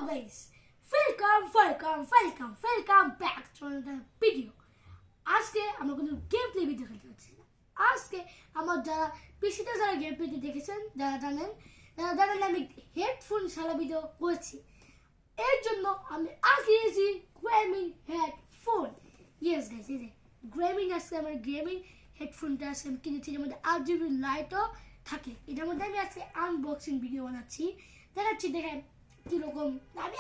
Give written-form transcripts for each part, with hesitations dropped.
guys, welcome back to another video. আজকে আমরা কোনো গেম প্লে ভিডিও খেলতে যাচ্ছি না। আজকে আমার যারা পিসিতে যারা গেম প্লে দেখেছেন, যারা জানেন আমি হেডফোন ছাড়া ভিডিও করছি। এর জন্য আমি আজকে এসেছি গেমিং হেডফোন। ইয়েস গাইস, এই যে গেমিং আজকে আমার গেমিং হেডফোনটা আজকে আমি কিনেছি, এর মধ্যে RGB লাইটও থাকে। এটার মধ্যে আমি আজকে আনবক্সিং ভিডিও বানাচ্ছি, দেখাচ্ছি দেখেন কিরকম।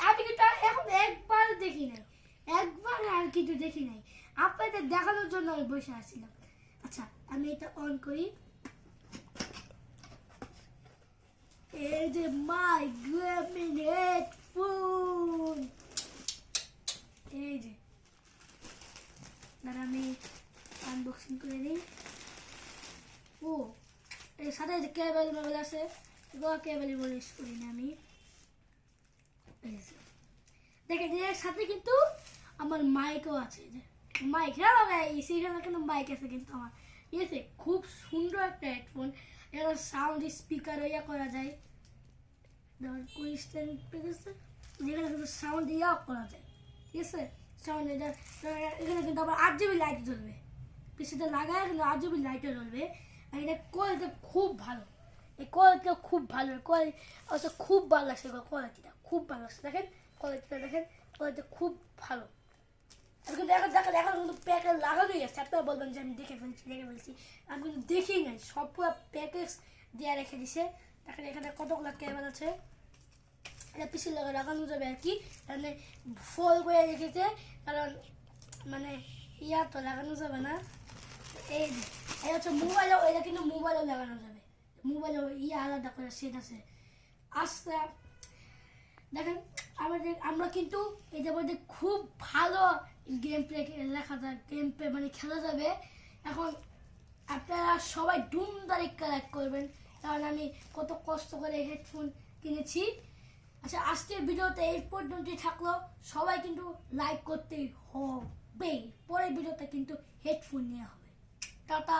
আমি কিন্তু এখন একবার দেখি নাই, একবার আর কিছু দেখি নাই, আপনাদের দেখানোর জন্য আমি বসে আসছিলাম। আচ্ছা, আমি এটা অন করি। এই যে মাই গেমিং হেডফোন, এই যে দাঁড়া আমি আনবক্সিং করে দিই। ও এর সাথে যে কেবল মেবল আছে, এগুলো কেবলই বলে ইউজ করি না আমি। দেখেন এর সাথে কিন্তু আমার মাইকও আছে, যে মাইক সেখানে কিন্তু মাইক আছে কিন্তু আমার। ঠিক আছে, খুব সুন্দর একটা হেডফোন। এর সাউন্ড স্পিকার ইয়া করা যায়, যেখানে কিন্তু সাউন্ড ইয়া করা যায়। ঠিক আছে, সাউন্ড এখানে কিন্তু আবার RGB লাইট জ্বলবে, পিছনে লাগায় কিন্তু RGB লাইটও জ্বলবে। আর এটা কোয়ালিটি খুব ভালো, এই কোয়ালিটিটা খুব ভালো, কোয়ালিটি খুব ভালো লাগছে, কোয়ালিটিটা খুব ভালো লাগছে। দেখেন কোয়ালিটিটা, দেখেন কোয়ালিটি খুব ভালো। কিন্তু এখন কিন্তু প্যাকেজ লাগানোই আছে। আপনারা বলবেন যে আমি দেখে ফেলছি, আমি কিন্তু দেখি নাই, সব পুরো প্যাকেজ দেওয়া রেখে দিছে। দেখেন এখানে কতগুলো কেবল আছে, এটা পিছিয়ে লাগানো যাবে আর কি, মানে ফোল্ড করে রেখেছে, কারণ মানে ইয়া তো লাগানো যাবে না। এই হচ্ছে মোবাইলও, এটা কিন্তু মোবাইলও লাগানো যাবে, মোবাইলও ইয়া আলাদা করে সেট আছে। আচ্ছা দেখেন আমরা কিন্তু এটার মধ্যে খুব ভালো গেম প্লে লেখা যায়, গেম প্লে মানে খেলা যাবে। এখন আপনারা সবাই ধুমধাড়াক্কা লাইক করবেন, কারণ আমি কত কষ্ট করে হেডফোন কিনেছি। আচ্ছা, আজকের ভিডিওতে এই পর্যন্তই থাকলো। সবাই কিন্তু লাইক করতেই হবে, পরের ভিডিওতে কিন্তু হেডফোন নেওয়া হবে। টাটা।